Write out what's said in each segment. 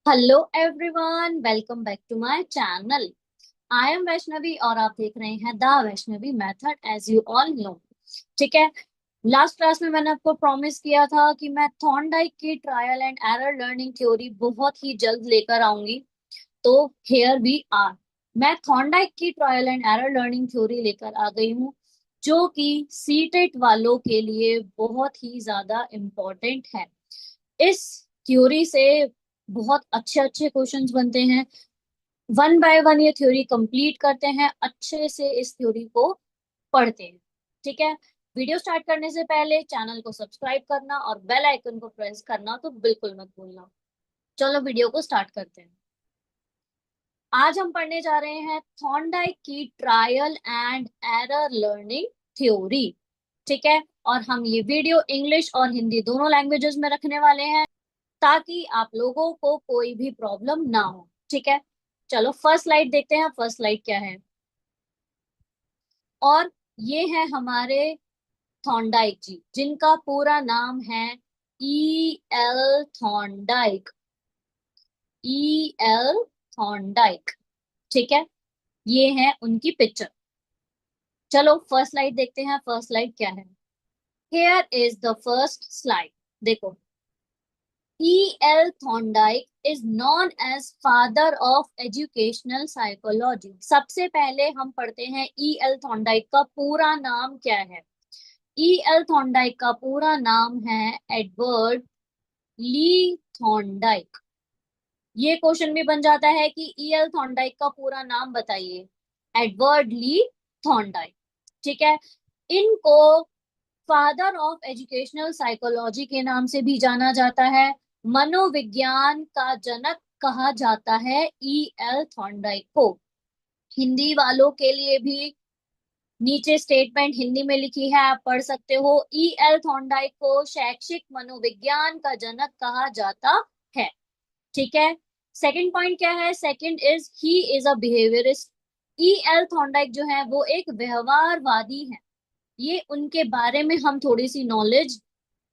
Hello everyone, welcome back to my channel. I am Vaishnavi और आप देख रहे हैं the Vaishnavi method, as you all know. ठीक है। लास्ट क्लास में मैंने आपको प्रॉमिस किया था कि मैं थॉर्नडाइक की trial and error learning theory बहुत ही जल्द लेकर आऊंगी। तो हियर वी आर। मैं थॉर्नडाइक की trial and error learning theory लेकर आ गई हूँ, जो कि सीटेट वालों के लिए बहुत ही ज्यादा इम्पोर्टेंट है। इस थ्योरी से बहुत अच्छे अच्छे क्वेश्चंस बनते हैं। वन बाय वन ये थ्योरी कंप्लीट करते हैं, अच्छे से इस थ्योरी को पढ़ते हैं। ठीक है। वीडियो स्टार्ट करने से पहले चैनल को सब्सक्राइब करना और बेल आइकन को प्रेस करना तो बिल्कुल मत भूलना। चलो वीडियो को स्टार्ट करते हैं। आज हम पढ़ने जा रहे हैं थॉर्नडाइक की trial and error learning theory. ठीक है। और हम ये वीडियो इंग्लिश और हिंदी दोनों लैंग्वेजेस में रखने वाले हैं, ताकि आप लोगों को कोई भी प्रॉब्लम ना हो। ठीक है। चलो फर्स्ट स्लाइड देखते हैं, फर्स्ट स्लाइड क्या है। और ये है हमारे थॉर्नडाइक जी, जिनका पूरा नाम है ई एल थॉर्नडाइक। ई एल थॉर्नडाइक। ठीक है। ये है उनकी पिक्चर। चलो फर्स्ट स्लाइड देखते हैं, फर्स्ट स्लाइड क्या है। Here is the first slide. देखो, E.L. Thorndike is known as father of educational psychology। सबसे पहले हम पढ़ते हैं E.L. थॉर्नडाइक का पूरा नाम क्या है। E.L. थॉर्नडाइक का पूरा नाम है एडवर्ड ली थॉर्नडाइक। ये क्वेश्चन भी बन जाता है कि E.L. थॉर्नडाइक का पूरा नाम बताइए। एडवर्ड ली थॉर्नडाइक। ठीक है। इनको फादर ऑफ एजुकेशनल साइकोलॉजी के नाम से भी जाना जाता है। मनोविज्ञान का जनक कहा जाता है ई एल थॉर्नडाइक को। हिंदी वालों के लिए भी नीचे स्टेटमेंट हिंदी में लिखी है, आप पढ़ सकते हो। ई एल थॉर्नडाइक को शैक्षिक मनोविज्ञान का जनक कहा जाता है। ठीक है। सेकंड पॉइंट क्या है, second is he is a behaviourist. E L Thorndike जो है वो एक व्यवहारवादी है। ये उनके बारे में हम थोड़ी सी नॉलेज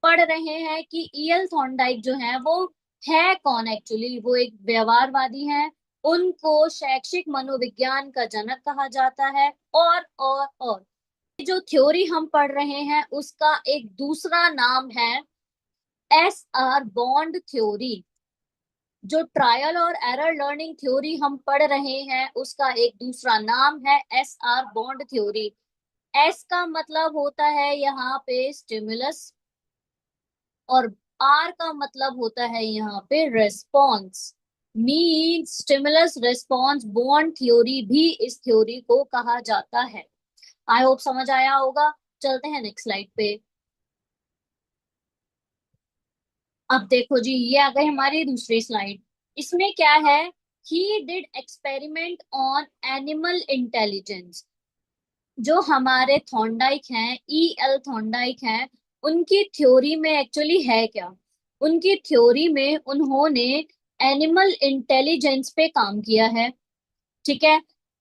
पढ़ रहे हैं कि ईएल थॉर्नडाइक जो है वो है कौन। एक्चुअली वो एक व्यवहारवादी है। उनको शैक्षिक मनोविज्ञान का जनक कहा जाता है। और जो थ्योरी हम पढ़ रहे हैं उसका एक दूसरा नाम है एस आर बॉन्ड थ्योरी। जो ट्रायल और एरर लर्निंग थ्योरी हम पढ़ रहे हैं उसका एक दूसरा नाम है S R bond theory. S का मतलब होता है यहाँ पे स्टिमुलस, और आर का मतलब होता है यहाँ पे response. Mean stimulus response bond theory भी इस थ्योरी को कहा जाता है। आई होप समझ आया होगा। चलते हैं नेक्स्ट स्लाइड पे। अब देखो जी, ये आ गई हमारी दूसरी स्लाइड। इसमें क्या है, he did experiment on animal intelligence. जो हमारे थॉर्नडाइक हैं, ई एल थॉर्नडाइक हैं, उनकी थ्योरी में एक्चुअली है क्या। उनकी थ्योरी में उन्होंने एनिमल इंटेलिजेंस पे काम किया है। ठीक है।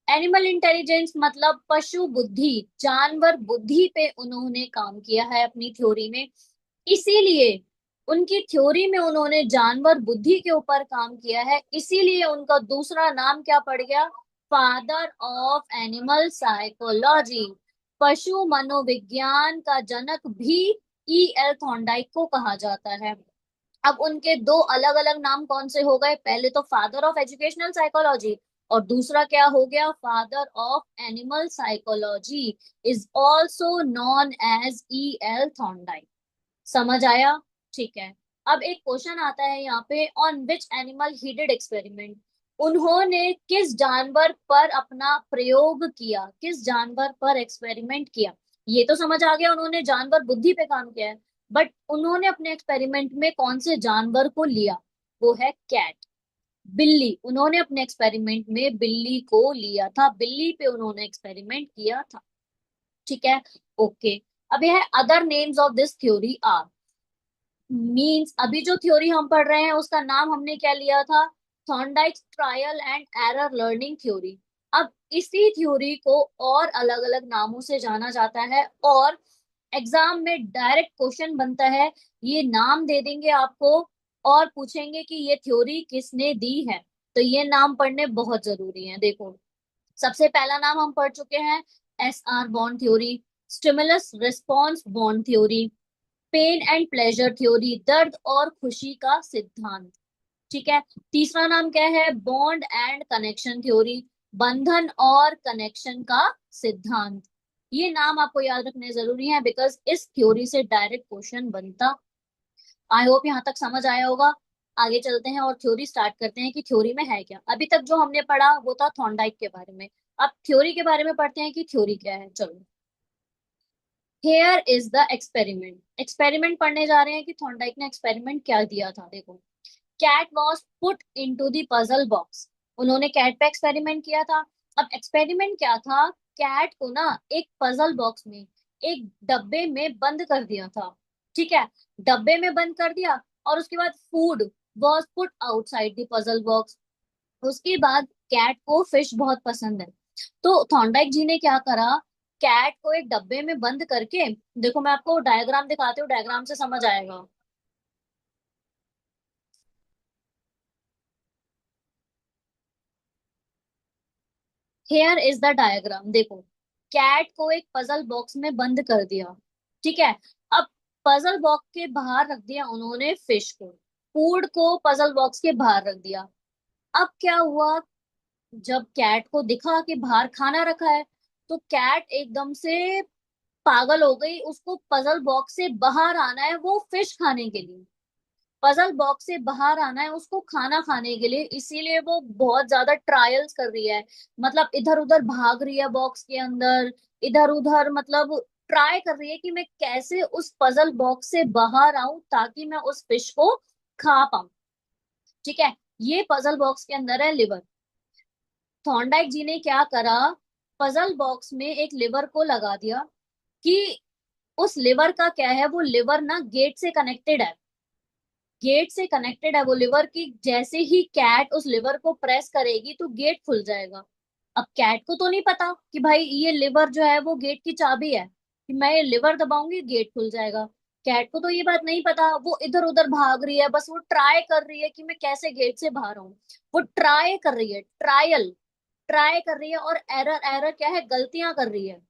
एनिमल इंटेलिजेंस मतलब पशु बुद्धि, जानवर बुद्धि पे उन्होंने काम किया है अपनी थ्योरी में। इसीलिए उनकी थ्योरी में उन्होंने जानवर बुद्धि के ऊपर काम किया है, इसीलिए उनका दूसरा नाम क्या पड़ गया, फादर ऑफ एनिमल साइकोलॉजी। पशु मनोविज्ञान का जनक भी ई एल थॉर्नडाइक को कहा जाता है। अब उनके दो अलग अलग नाम कौन से हो गए, पहले तो फादर ऑफ एजुकेशनल साइकोलॉजी और दूसरा क्या हो गया, father of animal psychology is also known as E L Thorndike. समझ आया। ठीक है। अब एक क्वेश्चन आता है यहाँ पे, on which animal he did experiment. उन्होंने किस जानवर पर अपना प्रयोग किया, किस जानवर पर एक्सपेरिमेंट किया। ये तो समझ आ गया, उन्होंने जानवर बुद्धि पे काम किया है। बट उन्होंने अपने एक्सपेरिमेंट में कौन से जानवर को लिया, वो है कैट, बिल्ली। उन्होंने अपने एक्सपेरिमेंट में बिल्ली को लिया था, बिल्ली पे उन्होंने एक्सपेरिमेंट किया था। ठीक है। ओके। अब यह other names of this theory are. Means अभी जो थ्योरी हम पढ़ रहे हैं उसका नाम हमने क्या लिया था, Thorndike trial and error learning theory. अब इसी थ्योरी को और अलग अलग नामों से जाना जाता है, और एग्जाम में डायरेक्ट क्वेश्चन बनता है, ये नाम दे देंगे आपको और पूछेंगे कि ये थ्योरी किसने दी है। तो ये नाम पढ़ने बहुत जरूरी है। देखो, सबसे पहला नाम हम पढ़ चुके हैं, S R bond theory, stimulus response bond theory, pain and pleasure theory, दर्द और खुशी का सिद्धांत। ठीक है। तीसरा नाम क्या है, बॉन्ड एंड कनेक्शन थ्योरी, बंधन और कनेक्शन का सिद्धांत। ये नाम आपको याद रखने जरूरी है, बिकॉज इस थ्योरी से डायरेक्ट क्वेश्चन बनता। आई होप यहाँ तक समझ आया होगा। आगे चलते हैं और थ्योरी स्टार्ट करते हैं कि थ्योरी में है क्या। अभी तक जो हमने पढ़ा वो था थॉर्नडाइक के बारे में। अब थ्योरी के बारे में पढ़ते हैं कि थ्योरी क्या है। चलो, here is the experiment. Experiment पढ़ने जा रहे हैं कि थॉर्नडाइक ने एक्सपेरिमेंट क्या दिया था। देखो, cat was put in to the puzzle box. उन्होंने कैट पे एक्सपेरिमेंट किया था। अब एक्सपेरिमेंट क्या था, कैट को ना एक पजल बॉक्स में, एक डब्बे में बंद कर दिया था। ठीक है, डब्बे में बंद कर दिया। और उसके बाद food was put outside the puzzle box. उसके बाद कैट को फिश बहुत पसंद है। तो थॉर्नडाइक जी ने क्या करा, कैट को एक डब्बे में बंद करके, देखो मैं आपको डायग्राम दिखाती हूँ, डायग्राम से समझ आएगा। Here is the diagram. देखो, कैट को एक पजल बॉक्स में बंद कर दिया। ठीक है। अब पजल बॉक्स के बाहर रख दिया उन्होंने फिश को, फूड को पजल बॉक्स के बाहर रख दिया। अब क्या हुआ, जब कैट को दिखा कि बाहर खाना रखा है, तो कैट एकदम से पागल हो गई, उसको पजल बॉक्स से बाहर आना है वो फिश खाने के लिए। पजल बॉक्स से बाहर आना है उसको खाना खाने के लिए, इसीलिए वो बहुत ज्यादा ट्रायल्स कर रही है। मतलब इधर उधर भाग रही है बॉक्स के अंदर, इधर उधर, मतलब ट्राई कर रही है कि मैं कैसे उस पजल बॉक्स से बाहर आऊं ताकि मैं उस फिश को खा पाऊं। ठीक है। ये पजल बॉक्स के अंदर है लिवर। थॉर्नडाइक जी ने क्या करा, पजल बॉक्स में एक लिवर को लगा दिया कि उस लिवर का क्या है, वो लिवर ना गेट से कनेक्टेड है। गेट से कनेक्टेड है वो लिवर की, जैसे ही कैट उस लिवर को प्रेस करेगी तो गेट खुल जाएगा। अब कैट को तो नहीं पता कि भाई ये लिवर जो है वो गेट की चाबी है, कि मैं ये लिवर दबाऊंगी गेट खुल जाएगा। कैट को तो ये बात नहीं पता, वो इधर उधर भाग रही है, बस वो ट्राई कर रही है कि मैं कैसे गेट से बाहर आऊं। वो ट्राई कर रही है, ट्रायल, ट्राई कर रही है, और एरर, एरर क्या है, गलतियां कर रही है।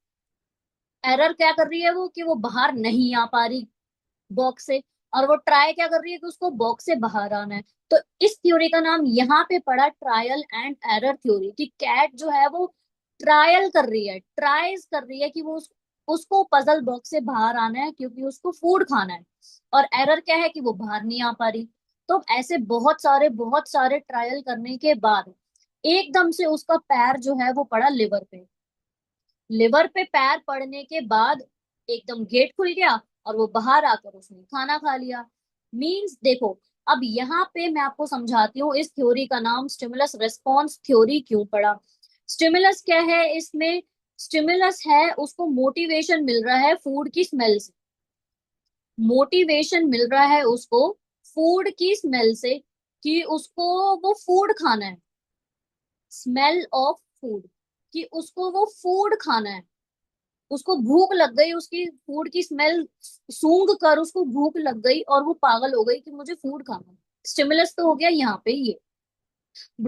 एरर क्या कर रही है वो, कि वो बाहर नहीं आ पा रही बॉक्स से। और वो ट्राई क्या कर रही है कि उसको बॉक्स से बाहर आना है। तो इस थ्योरी का नाम यहाँ पे पड़ा ट्रायल एंड एरर थ्योरी, कि कैट जो है वो ट्रायल कर रही है, ट्राइज कर रही है कि वो उसको पजल बॉक्स से बाहर आना है क्योंकि उसको फूड खाना है। और एरर क्या है कि वो बाहर नहीं आ पा रही। तो ऐसे बहुत सारे ट्रायल करने के बाद एकदम से उसका पैर जो है वो पड़ा लिवर पे। लिवर पे पैर पड़ने के बाद एकदम गेट खुल गया, और वो बाहर आकर उसने खाना खा लिया। मींस देखो, अब यहाँ पे मैं आपको समझाती हूँ इस थ्योरी का नाम स्टिमुलस रिस्पॉन्स थ्योरी क्यों पड़ा। स्टिमुलस क्या है इसमें, स्टिमुलस है उसको मोटिवेशन मिल रहा है फूड की स्मेल से। मोटिवेशन मिल रहा है उसको फूड की स्मेल से, कि उसको वो फूड खाना है। स्मेल ऑफ फूड, कि उसको वो फूड खाना है। उसको भूख लग गई, उसकी फूड की स्मेल सूंघ कर उसको भूख लग गई और वो पागल हो गई कि मुझे फूड खाना है। स्टिमुलस तो हो गया यहाँ पे ये।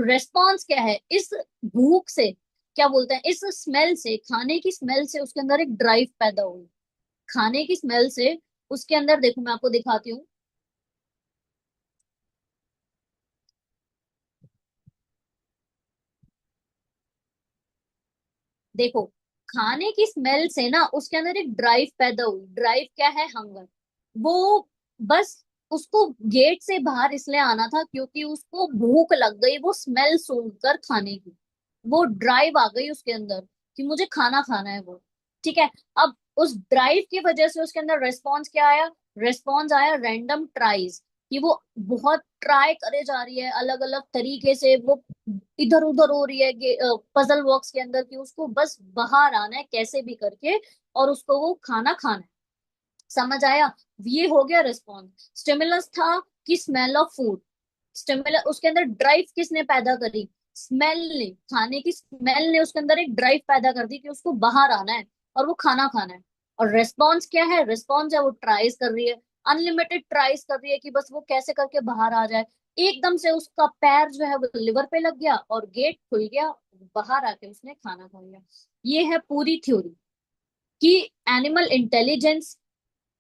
रेस्पॉन्स क्या है, इस भूख से, क्या बोलते हैं, इस स्मेल से, खाने की स्मेल से उसके अंदर एक ड्राइव पैदा हुई। खाने की स्मेल से उसके अंदर, देखो मैं आपको दिखाती हूँ। देखो, खाने की स्मेल से ना उसके अंदर एक ड्राइव पैदा हुई। ड्राइव क्या है, हंगर। वो बस उसको गेट से बाहर इसलिए आना था क्योंकि उसको भूख लग गई, वो स्मेल सूंघ कर खाने की। वो ड्राइव आ गई उसके अंदर कि मुझे खाना खाना है वो। ठीक है। अब उस ड्राइव की वजह से उसके अंदर रेस्पॉन्स क्या आया, रेस्पॉन्स आया रैंडम ट्राइज, कि वो बहुत ट्राई करे जा रही है अलग अलग तरीके से, वो इधर उधर हो रही है पजल बॉक्स के अंदर, कि उसको बस बाहर आना है कैसे भी करके, और उसको वो खाना खाना है। समझ आया। ये हो गया रिस्पॉन्स। स्टिमुलस था कि स्मेल ऑफ फूड। स्टिमुलस, उसके अंदर ड्राइव किसने पैदा करी, स्मेल ने, खाने की स्मेल ने उसके अंदर एक ड्राइव पैदा कर दी कि उसको बाहर आना है और वो खाना खाना है। और रेस्पॉन्स क्या है, रेस्पॉन्स है वो ट्राइज कर रही है, अनलिमिटेड ट्राइज कर रही है कि बस वो कैसे करके बाहर आ जाए। एकदम से उसका पैर जो है वो लिवर पे लग गया और गेट खुल गया, बाहर आके उसने खाना खा लिया। ये है पूरी थ्योरी कि एनिमल इंटेलिजेंस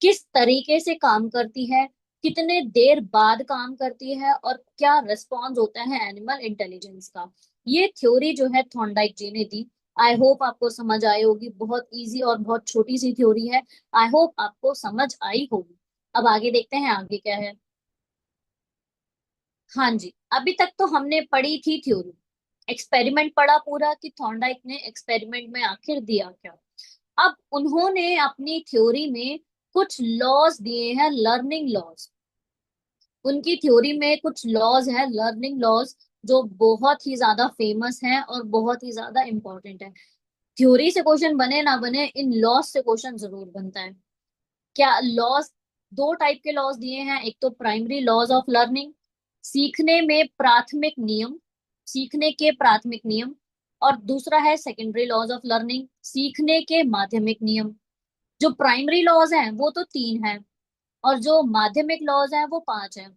किस तरीके से काम करती है, कितने देर बाद काम करती है, और क्या रिस्पॉन्स होता है एनिमल इंटेलिजेंस का। ये थ्योरी जो है थॉर्नडाइक जी ने दी। आई होप आपको समझ आई होगी। बहुत इजी और बहुत छोटी सी थ्योरी है। आई होप आपको समझ आई होगी। अब आगे देखते हैं आगे क्या है। हाँ जी, अभी तक तो हमने पढ़ी थी थ्योरी, एक्सपेरिमेंट पढ़ा पूरा कि थॉर्नडाइक ने एक्सपेरिमेंट में आखिर दिया क्या। अब उन्होंने अपनी थ्योरी में कुछ लॉज दिए हैं, लर्निंग लॉज। उनकी थ्योरी में कुछ लॉज हैं, लर्निंग लॉज, जो बहुत ही ज्यादा फेमस हैं और बहुत ही ज्यादा इंपॉर्टेंट है। थ्योरी से क्वेश्चन बने ना बने, इन लॉज से क्वेश्चन जरूर बनता है। क्या लॉज? दो टाइप के लॉज दिए हैं। एक तो प्राइमरी लॉज ऑफ लर्निंग, सीखने में प्राथमिक नियम, सीखने के प्राथमिक नियम। और दूसरा है सेकेंडरी लॉज ऑफ लर्निंग, सीखने के माध्यमिक नियम। जो प्राइमरी लॉज हैं वो तो तीन हैं, और जो माध्यमिक लॉज हैं वो पांच हैं।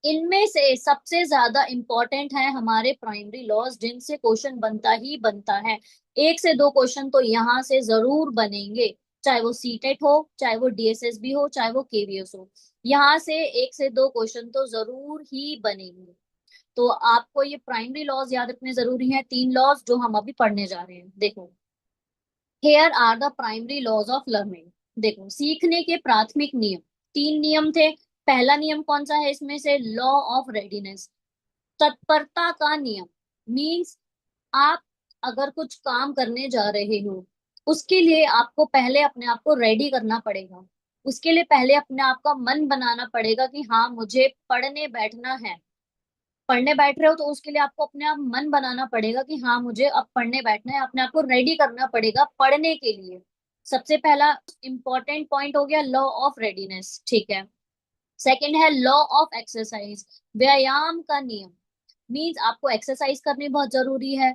इनमें से सबसे ज्यादा इंपॉर्टेंट है हमारे प्राइमरी लॉज, जिनसे क्वेश्चन बनता ही बनता है। एक से दो क्वेश्चन तो यहाँ से जरूर बनेंगे, चाहे वो सीटेट हो, चाहे वो डीएसएसबी हो, चाहे वो केवीएस हो। यहाँ से एक से दो क्वेश्चन तो जरूर ही बनेंगे। तो आपको ये प्राइमरी लॉज याद रखने जरूरी है, तीन लॉज जो हम अभी पढ़ने जा रहे हैं। देखो, here are the primary laws of learning. देखो, सीखने के प्राथमिक नियम, तीन नियम थे। पहला नियम कौन सा है इसमें से? लॉ ऑफ रेडीनेस, तत्परता का नियम। मीन्स आप अगर कुछ काम करने जा रहे हो, उसके लिए आपको पहले अपने आप को रेडी करना पड़ेगा। उसके लिए पहले अपने आप का मन बनाना पड़ेगा कि हाँ मुझे पढ़ने बैठना है। पढ़ने बैठ रहे हो तो उसके लिए आपको अपने आप मन बनाना पड़ेगा कि हाँ मुझे अब पढ़ने बैठना है, अपने आप को रेडी करना पड़ेगा पढ़ने के लिए। सबसे पहला इंपॉर्टेंट पॉइंट हो गया लॉ ऑफ रेडीनेस, ठीक है। सेकंड है लॉ ऑफ एक्सरसाइज, व्यायाम का नियम। मीन्स आपको एक्सरसाइज करनी बहुत जरूरी है।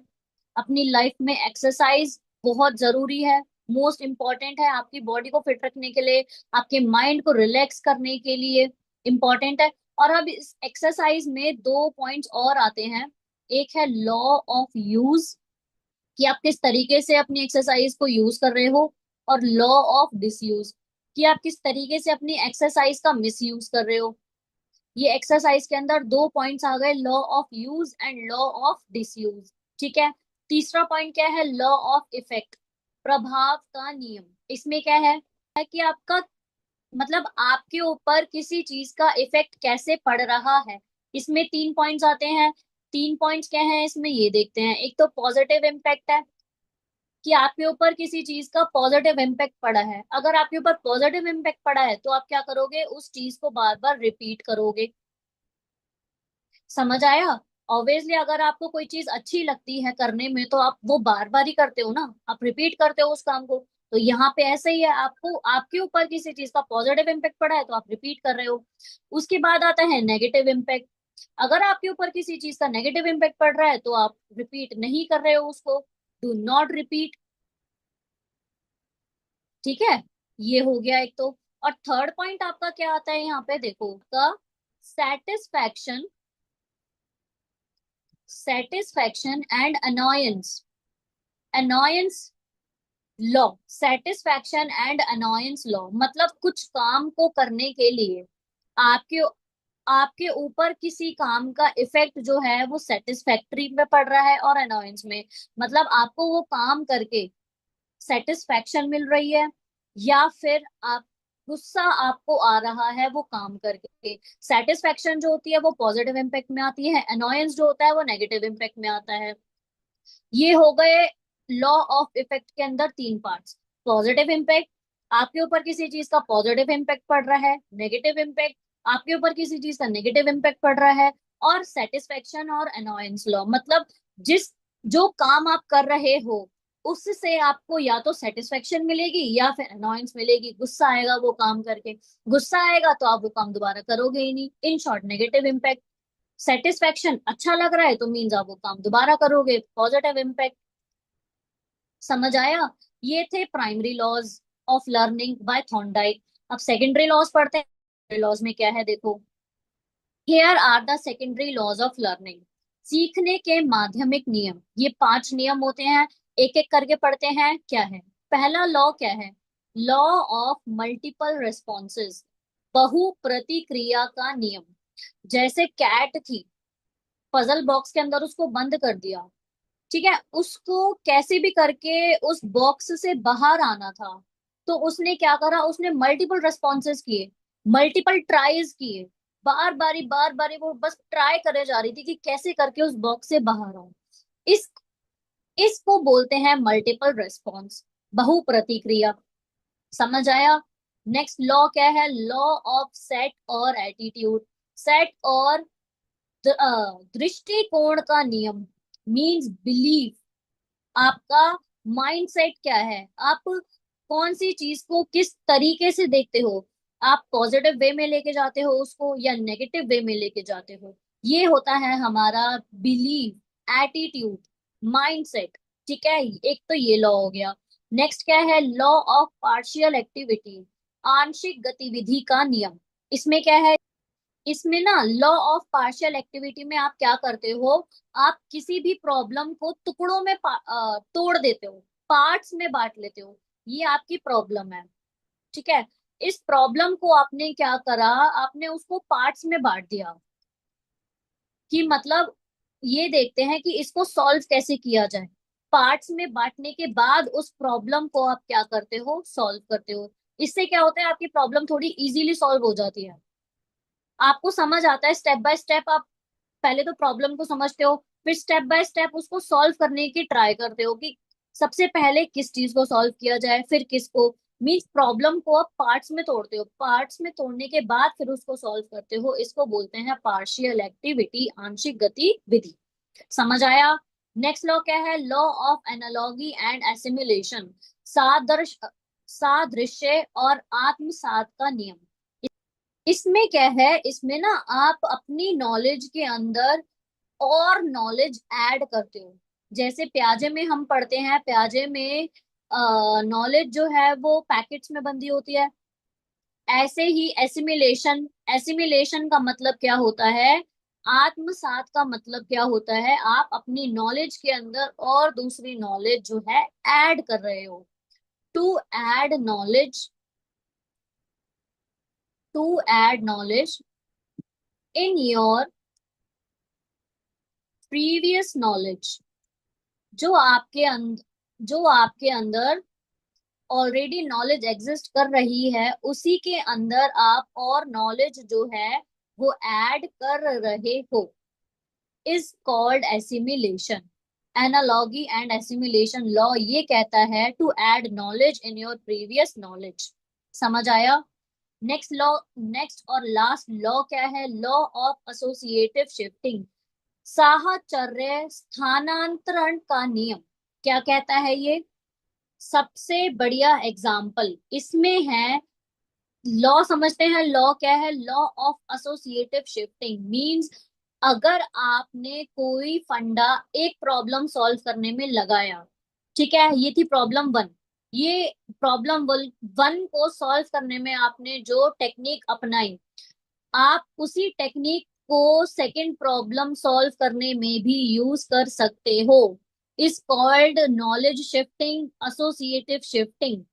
अपनी लाइफ में एक्सरसाइज बहुत जरूरी है, मोस्ट इंपॉर्टेंट है आपकी बॉडी को फिट रखने के लिए, आपके माइंड को रिलैक्स करने के लिए इंपॉर्टेंट है। और अब इस एक्सरसाइज में दो पॉइंट्स और आते हैं। एक है लॉ ऑफ यूज, कि आप किस तरीके से अपनी एक्सरसाइज को यूज कर रहे हो। और लॉ ऑफ डिसयूज, कि आप किस तरीके से अपनी एक्सरसाइज का मिस यूज कर रहे हो। ये एक्सरसाइज के अंदर दो पॉइंट्स आ गए, law of use and law of disuse, ठीक है। तीसरा पॉइंट क्या है? लॉ ऑफ इफेक्ट, प्रभाव का नियम। इसमें क्या है कि आपका मतलब आपके ऊपर किसी चीज का इफेक्ट कैसे पड़ रहा है। इसमें तीन पॉइंट्स आते हैं। तीन पॉइंट्स क्या है इसमें, ये देखते हैं। एक तो पॉजिटिव इम्पैक्ट है, कि आपके ऊपर किसी चीज का पॉजिटिव इम्पैक्ट पड़ा है। अगर आपके ऊपर पॉजिटिव इम्पैक्ट पड़ा है तो आप क्या करोगे? उस चीज को बार बार रिपीट करोगे। समझ आया? ऑब्वियसली अगर आपको कोई चीज अच्छी लगती है करने में तो आप वो बार बार ही करते हो ना, आप रिपीट करते हो उस काम को। तो यहाँ पे ऐसे ही है, आपको आपके ऊपर किसी चीज का पॉजिटिव इम्पैक्ट पड़ा है तो आप रिपीट कर रहे हो। उसके बाद आता है नेगेटिव इम्पैक्ट। अगर आपके ऊपर किसी चीज का नेगेटिव इम्पैक्ट पड़ रहा है तो आप रिपीट नहीं कर रहे हो उसको, डू नॉट रिपीट, ठीक है। ये हो गया एक तो। और थर्ड पॉइंट आपका क्या आता है यहाँ पे, देखो का satisfaction, satisfaction and annoyance, annoyance law. Satisfaction and annoyance law मतलब कुछ काम को करने के लिए आपके आपके ऊपर किसी काम का इफेक्ट जो है वो सेटिस्फैक्टरी में पड़ रहा है और अनोयंस में। मतलब आपको वो काम करके सेटिस्फैक्शन मिल रही है, या फिर आप गुस्सा आपको आ रहा है वो काम करके। सेटिस्फैक्शन जो होती है वो पॉजिटिव इम्पैक्ट में आती है, अनोयंस जो होता है वो नेगेटिव इम्पैक्ट में आता है। ये हो गए लॉ ऑफ इफेक्ट के अंदर तीन पार्ट्स। पॉजिटिव इम्पैक्ट, आपके ऊपर किसी चीज का पॉजिटिव इम्पैक्ट पड़ रहा है। नेगेटिव इम्पैक्ट, आपके ऊपर किसी चीज का नेगेटिव इम्पैक्ट पड़ रहा है। और सेटिस्फेक्शन और अनोयंस लॉ मतलब जिस जो काम आप कर रहे हो उससे आपको या तो सेटिस्फेक्शन मिलेगी या फिर अनोयंस मिलेगी। गुस्सा आएगा वो काम करके, गुस्सा आएगा तो आप वो काम दोबारा करोगे ही नहीं। In short negative impact. Satisfaction अच्छा लग रहा है तो मीन्स आप वो काम दोबारा करोगे, पॉजिटिव इम्पैक्ट। समझ आया? ये थे primary laws of learning by Thorndike. अब सेकेंडरी लॉज पढ़ते हैं। लॉज में क्या है देखो, here are the secondary laws of learning, सीखने के माध्यमिक नियम। ये 5 नियम होते हैं, एक एक करके पढ़ते हैं क्या है। पहला लॉ क्या है, लॉ ऑफ मल्टीपल रिस्पॉन्सेज, बहु प्रतिक्रिया का नियम। जैसे कैट थी, पजल बॉक्स के अंदर उसको बंद कर दिया, ठीक है, उसको कैसे भी करके उस बॉक्स से बाहर आना था, तो उसने क्या करा, उसने मल्टीपल रेस्पॉन्सेस किए, मल्टीपल ट्राइज किए, बार बारी वो बस ट्राई करे जा रही थी कि कैसे करके उस बॉक्स से बाहर आऊं। इस इसको बोलते हैं मल्टीपल रेस्पॉन्स, बहु प्रतिक्रिया। समझ आया। नेक्स्ट लॉ क्या है, लॉ ऑफ सेट और एटीट्यूड, सेट और दृष्टिकोण का नियम, मीन्स बिलीव। आपका माइंडसेट क्या है, आप कौन सी चीज को किस तरीके से देखते हो, आप पॉजिटिव वे में लेके जाते हो उसको या नेगेटिव वे में लेके जाते हो, ये होता है हमारा बिलीव, एटीट्यूड, माइंडसेट। ठीक है, एक तो ये लॉ हो गया। नेक्स्ट क्या है, लॉ ऑफ पार्शियल एक्टिविटी, आंशिक गतिविधि का नियम। इसमें क्या है, इसमें ना लॉ ऑफ पार्शियल एक्टिविटी में आप क्या करते हो, आप किसी भी प्रॉब्लम को टुकड़ों में तोड़ देते हो, पार्ट्स में बांट लेते हो। ये आपकी प्रॉब्लम है, ठीक है। इस प्रॉब्लम को आपने क्या करा, आपने उसको पार्ट्स में बांट दिया, कि मतलब ये देखते हैं कि इसको सॉल्व कैसे किया जाए। पार्ट्स में बांटने के बाद उस प्रॉब्लम को आप क्या करते हो, सॉल्व करते हो। इससे क्या होता है, आपकी प्रॉब्लम थोड़ी इजीली सॉल्व हो जाती है, आपको समझ आता है स्टेप बाय स्टेप। आप पहले तो प्रॉब्लम को समझते हो, फिर स्टेप बाय स्टेप उसको सॉल्व करने की ट्राई करते हो कि सबसे पहले किस चीज को सॉल्व किया जाए, फिर किसको। मीन्स प्रॉब्लम को आप पार्ट्स में तोड़ते हो, पार्ट्स में तोड़ने के बाद फिर उसको सॉल्व करते हो। इसको बोलते हैं पार्शियल एक्टिविटी, आंशिक गतिविधि। समझ आया। नेक्स्ट लॉ क्या है, law of analogy and assimilation, सादृश्य, सादृश्य और आत्मसात का नियम। इसमें क्या है, इसमें ना आप अपनी नॉलेज के अंदर और नॉलेज ऐड करते हो। जैसे प्याजे में हम पढ़ते हैं, प्याजे में नॉलेज जो है वो पैकेट्स में बंधी होती है। ऐसे ही एसिमिलेशन, एसिमिलेशन का मतलब क्या होता है, आत्मसात का मतलब क्या होता है, आप अपनी नॉलेज के अंदर और दूसरी नॉलेज जो है ऐड कर रहे हो। To add knowledge, to add knowledge in your previous knowledge. जो आपके अंदर ऑलरेडी नॉलेज एग्जिस्ट कर रही है, उसी के अंदर आप और नॉलेज जो है वो ऐड कर रहे हो, is called assimilation. Analogy and assimilation law ये कहता है to add knowledge in your previous knowledge. समझ आया। नेक्स्ट लॉ, नेक्स्ट और लास्ट लॉ क्या है, लॉ ऑफ एसोसिएटिव शिफ्टिंग, साहचर्य स्थानांतरण का नियम। क्या कहता है ये, सबसे बढ़िया एग्जाम्पल इसमें है, लॉ समझते हैं। लॉ क्या है, law of associative shifting means अगर आपने कोई फंडा एक प्रॉब्लम सॉल्व करने में लगाया, ठीक है, ये थी प्रॉब्लम वन, ये प्रॉब्लम वन को सॉल्व करने में आपने जो टेक्निक अपनाई, आप उसी टेक्निक को सेकंड प्रॉब्लम सॉल्व करने में भी यूज कर सकते हो। Is called knowledge shifting, associative shifting.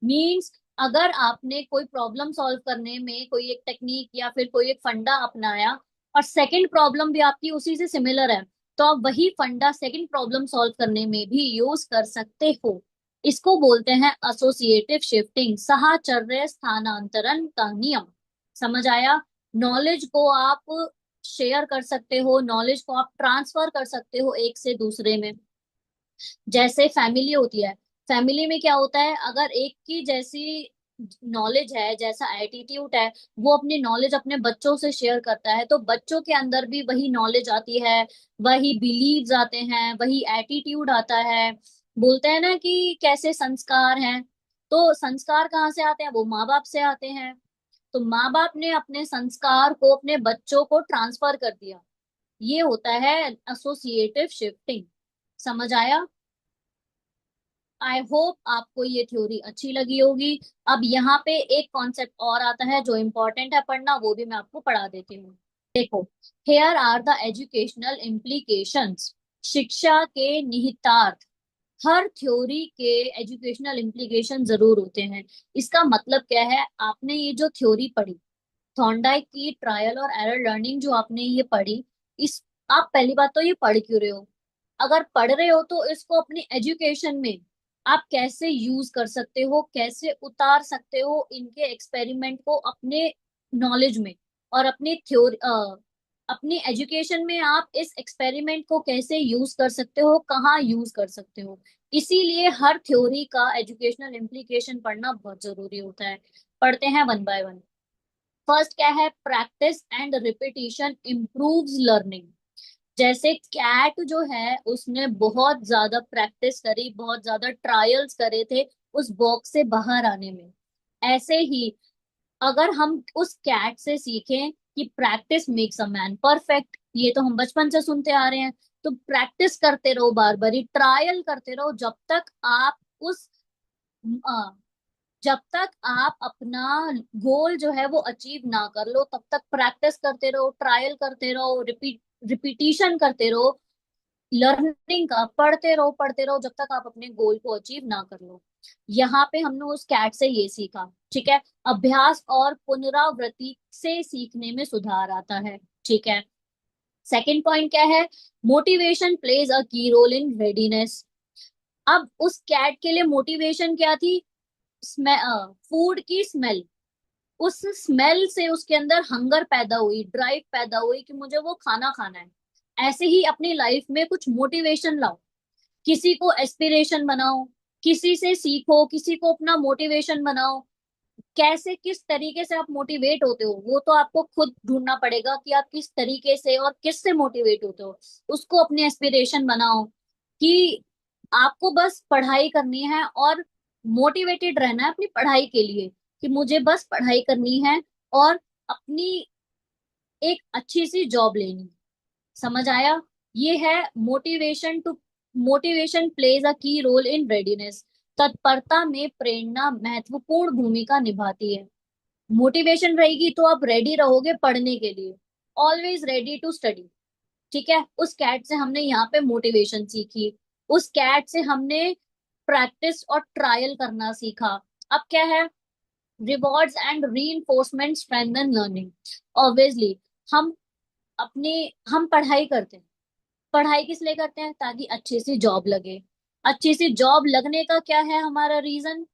Means अगर आपने कोई प्रॉब्लम सॉल्व करने में कोई एक टेक्निक या फिर कोई एक फंडा अपनाया और सेकंड प्रॉब्लम भी आपकी उसी से सिमिलर है, तो आप वही फंडा सेकंड प्रॉब्लम सॉल्व करने में भी यूज कर सकते हो। इसको बोलते हैं एसोसिएटिव शिफ्टिंग, साहचर्य स्थानांतरण का नियम। समझ आया। नॉलेज को आप शेयर कर सकते हो, नॉलेज को आप ट्रांसफर कर सकते हो एक से दूसरे में। जैसे फैमिली होती है, फैमिली में क्या होता है, अगर एक की जैसी नॉलेज है, जैसा एटीट्यूड है, वो अपनी नॉलेज अपने बच्चों से शेयर करता है, तो बच्चों के अंदर भी वही नॉलेज आती है, वही बिलीव्स आते हैं, वही एटीट्यूड आता है। बोलते हैं ना कि कैसे संस्कार हैं, तो संस्कार कहाँ से आते हैं, वो माँ बाप से आते हैं। तो माँ बाप ने अपने संस्कार को अपने बच्चों को ट्रांसफर कर दिया, ये होता है एसोसिएटिव शिफ्टिंग। समझ आया। आई होप आपको ये थ्योरी अच्छी लगी होगी। अब यहाँ पे एक कॉन्सेप्ट और आता है जो इम्पोर्टेंट है पढ़ना, वो भी मैं आपको पढ़ा देती हूँ। देखो, here are the educational implications. शिक्षा के निहितार्थ। हर थ्योरी के एजुकेशनल इम्प्लीकेशन जरूर होते हैं। इसका मतलब क्या है, आपने ये जो थ्योरी पढ़ी, थॉर्नडाइक की ट्रायल और एरर लर्निंग जो आपने ये पढ़ी, इस आप पहली बात तो ये पढ़ क्यों रहे हो? अगर पढ़ रहे हो तो इसको अपनी एजुकेशन में आप कैसे यूज कर सकते हो, कैसे उतार सकते हो इनके एक्सपेरिमेंट को अपने नॉलेज में, और अपनी थ्योरी अपनी एजुकेशन में आप इस एक्सपेरिमेंट को कैसे यूज कर सकते हो, कहाँ यूज कर सकते हो। इसीलिए हर थ्योरी का एजुकेशनल इम्प्लीकेशन पढ़ना बहुत जरूरी होता है। पढ़ते हैं वन बाय वन। फर्स्ट क्या है, practice and repetition improves learning. जैसे कैट जो है उसने बहुत ज्यादा प्रैक्टिस करी, बहुत ज्यादा ट्रायल्स करे थे उस बॉक्स से बाहर आने में। ऐसे ही अगर हम उस कैट से सीखें कि practice makes a man perfect, ये तो हम बचपन से सुनते आ रहे हैं। तो प्रैक्टिस करते रहो, बार बार ट्रायल करते रहो, उस अ, जब तक आप अपना गोल जो है वो अचीव ना कर लो, तब तक प्रैक्टिस करते रहो, ट्रायल करते रहो, रिपीटिशन करते रहो। लर्निंग का पढ़ते रहो जब तक आप अपने गोल को अचीव ना कर लो। यहाँ पे हमने उस कैट से ये सीखा, ठीक है। अभ्यास और पुनरावृत्ति से सीखने में सुधार आता है, ठीक है। सेकंड पॉइंट क्या है, मोटिवेशन प्लेज अ की रोल इन रेडीनेस। अब उस कैट के लिए मोटिवेशन क्या थी? फूड की स्मेल। उस स्मेल से उसके अंदर हंगर पैदा हुई, ड्राइव पैदा हुई कि मुझे वो खाना खाना है। ऐसे ही अपनी लाइफ में कुछ मोटिवेशन लाओ, किसी को एस्पिरेशन बनाओ, किसी से सीखो, किसी को अपना मोटिवेशन बनाओ। कैसे, किस तरीके से आप मोटिवेट होते हो वो तो आपको खुद ढूंढना पड़ेगा कि आप किस तरीके से और किस से मोटिवेट होते हो। उसको अपने एस्पिरेशन बनाओ कि आपको बस पढ़ाई करनी है और मोटिवेटेड रहना है अपनी पढ़ाई के लिए, कि मुझे बस पढ़ाई करनी है और अपनी एक अच्छी सी जॉब लेनी है। समझ आया? ये है मोटिवेशन प्लेज अ की रोल इन रेडीनेस। तत्परता में प्रेरणा महत्वपूर्ण भूमिका निभाती है। मोटिवेशन रहेगी तो आप रेडी रहोगे पढ़ने के लिए, ऑलवेज रेडी टू स्टडी, ठीक है। उस कैट से हमने यहाँ पे मोटिवेशन सीखी, उस कैट से हमने प्रैक्टिस और ट्रायल करना सीखा। अब क्या है, rewards and reinforcement strengthen learning. Obviously हम अपने हम पढ़ाई करते हैं। पढ़ाई किस लिए करते हैं? ताकि अच्छी सी जॉब लगे। अच्छी सी जॉब लगने का क्या है हमारा रीजन?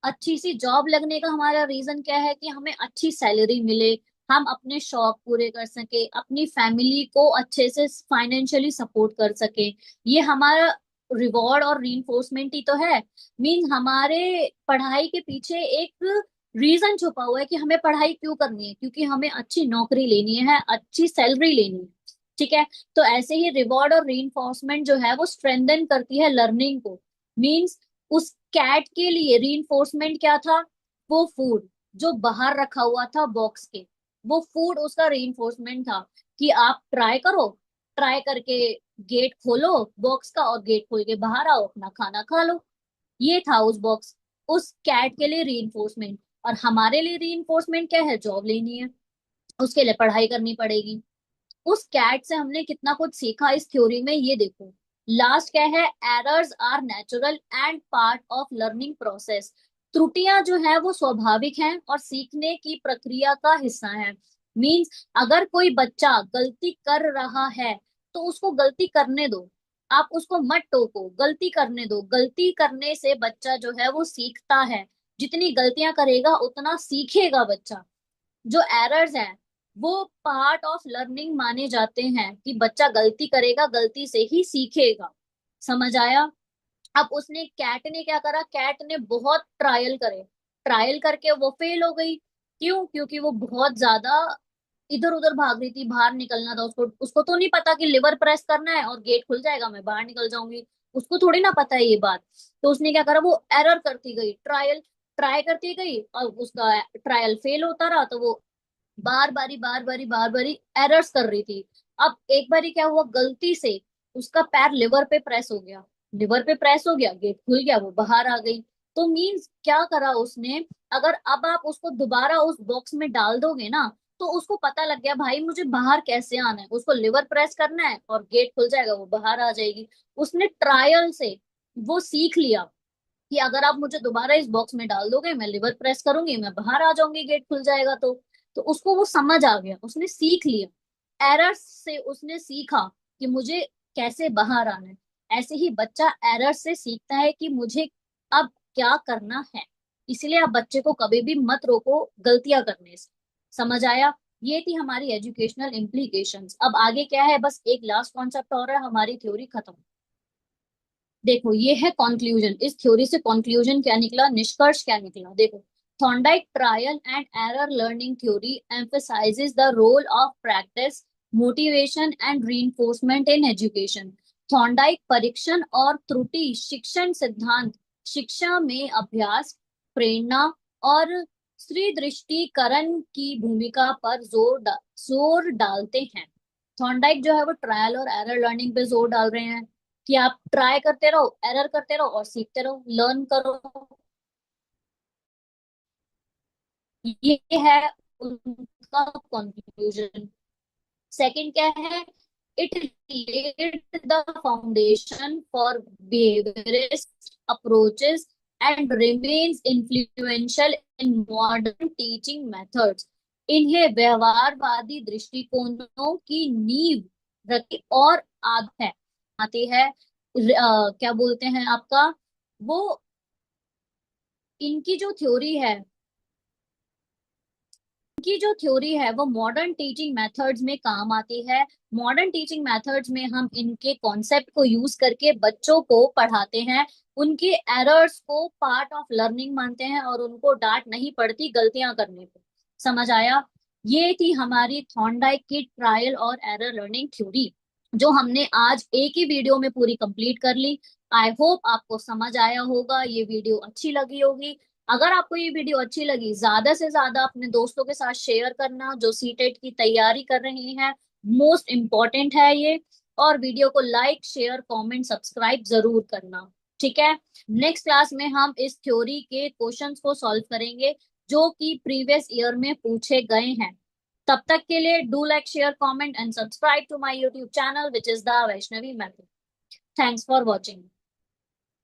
अच्छी सी जॉब लगने का हमारा रीजन क्या है? कि हमें अच्छी सैलरी मिले, हम अपने शौक पूरे कर सके, अपनी फैमिली को अच्छे से फाइनेंशियली सपोर्ट कर सके। ये हमारा रिवॉर्ड और रीइंफोर्समेंट ही तो है। मीन हमारे पढ़ाई के पीछे एक रीजन छुपा हुआ है कि हमें पढ़ाई क्यों करनी है, क्योंकि हमें अच्छी नौकरी लेनी है, अच्छी सैलरी लेनी है, ठीक है। तो ऐसे ही रिवॉर्ड और रीइंफोर्समेंट जो है वो स्ट्रेंथन करती है लर्निंग को। मीन्स उस कैट के लिए रीइंफोर्समेंट क्या था? वो फूड जो बाहर रखा हुआ था बॉक्स के, वो फूड उसका रीइंफोर्समेंट था कि आप ट्राई करो, ट्राई करके गेट खोलो बॉक्स का और गेट खोल के बाहर आओ, अपना खाना खा लो। ये था उस बॉक्स, उस कैट के लिए रीइंफोर्समेंट। और हमारे लिए रीइंफोर्समेंट क्या है? जॉब लेनी है, उसके लिए पढ़ाई करनी पड़ेगी। उस कैट से हमने कितना कुछ सीखा इस थ्योरी में, ये देखो। लास्ट क्या है, errors are natural and part of learning process. त्रुटियां जो है वो स्वाभाविक हैं और सीखने की प्रक्रिया का हिस्सा है। मींस अगर कोई बच्चा गलती कर रहा है तो उसको गलती करने दो, आप उसको मत टोको, गलती करने दो। गलती करने से बच्चा जो है वो सीखता है, जितनी गलतियां करेगा उतना सीखेगा बच्चा। जो एरर्स हैं वो पार्ट ऑफ लर्निंग माने जाते हैं, कि बच्चा गलती करेगा, गलती से ही सीखेगा। समझ आया? अब उसने कैट ने क्या करा, कैट ने बहुत ट्रायल करे, ट्रायल करके वो फेल हो गई। क्यों? क्योंकि वो बहुत ज्यादा इधर उधर भाग रही थी, बाहर निकलना था उसको। उसको तो नहीं पता कि लिवर प्रेस करना है और गेट खुल जाएगा, मैं बाहर निकल जाऊंगी। उसको थोड़ी ना पता है ये बात। तो उसने क्या करा, वो एरर करती गई, ट्राई करती गई, और उसका ट्रायल फेल होता रहा, तो वो बार बारी एरर्स कर रही थी। अब एक बार क्या हुआ, गलती से उसका पैर लिवर पे प्रेस हो गया, लिवर पे प्रेस हो गया, गेट खुल गया, वो बाहर आ गई। तो मीन्स क्या करा उसने, अगर अब आप उसको दोबारा उस बॉक्स में डाल दोगे ना, तो उसको पता लग गया भाई मुझे बाहर कैसे आना है, उसको लिवर प्रेस करना है और गेट खुल जाएगा, वो बाहर आ जाएगी। उसने ट्रायल से वो सीख लिया कि अगर आप मुझे दोबारा इस बॉक्स में डाल दोगे, मैं लिवर प्रेस करूंगी, मैं बाहर आ जाऊंगी, गेट खुल जाएगा। तो उसको वो समझ आ गया, उसने सीख लिया, एरर से उसने सीखा कि मुझे कैसे बाहर आना है। ऐसे ही बच्चा एरर से सीखता है कि मुझे अब क्या करना है। इसलिए आप बच्चे को कभी भी मत रोको गलतियां करने से। समझ आया? ये थी हमारी एजुकेशनल इम्प्लीकेशंस। अब आगे क्या है, बस एक लास्ट कॉन्सेप्ट और है, हमारी थ्योरी खत्म। देखो ये है कंक्लूजन, इस थ्योरी से कंक्लूजन क्या निकला, निष्कर्ष क्या निकला, देखो। Thorndike trial and error learning theory emphasizes the role of practice, motivation and reinforcement in education. Thorndike परीक्षण और त्रुटि शिक्षण सिद्धांत शिक्षा में अभ्यास, प्रेरणा और सुदृढ़ीकरण की भूमिका पर जोर डालते हैं। थॉर्नडाइक जो है वो ट्रायल और एरर लर्निंग पे जोर डाल रहे हैं कि आप ट्राई करते रहो, एरर करते रहो और सीखते रहो, लर्न करो। ये है उनका कंक्लूजन। सेकंड क्या है, it laid the foundation for behaviorist approaches and remains influential in modern teaching methods. इन्हें व्यवहारवादी दृष्टिकोणों की नींव रखी और आती है क्या बोलते हैं आपका वो, इनकी जो थ्योरी है, की जो थ्योरी है वो मॉडर्न टीचिंग मेथड्स में काम आती है। मॉडर्न टीचिंग मेथड्स में हम इनके कॉन्सेप्ट को यूज करके बच्चों को पढ़ाते हैं, उनके एरर्स को पार्ट ऑफ लर्निंग मानते हैं और उनको डांट नहीं पड़ती गलतियां करने पे। समझ आया? ये थी हमारी थॉर्नडाइक की ट्रायल और एरर लर्निंग थ्योरी, जो हमने आज एक ही वीडियो में पूरी कंप्लीट कर ली। आई होप आपको समझ आया होगा, ये वीडियो अच्छी लगी होगी। अगर आपको ये वीडियो अच्छी लगी, ज्यादा से ज्यादा अपने दोस्तों के साथ शेयर करना जो सीटेट की तैयारी कर रहे हैं, मोस्ट इम्पोर्टेंट है ये। और वीडियो को लाइक शेयर कमेंट सब्सक्राइब जरूर करना। ठीक है, नेक्स्ट क्लास में हम इस थ्योरी के क्वेश्चंस को सॉल्व करेंगे जो कि प्रीवियस ईयर में पूछे गए हैं। तब तक के लिए do like share comment and subscribe to my YouTube channel which is the Vaishnavi method. Thanks for watching.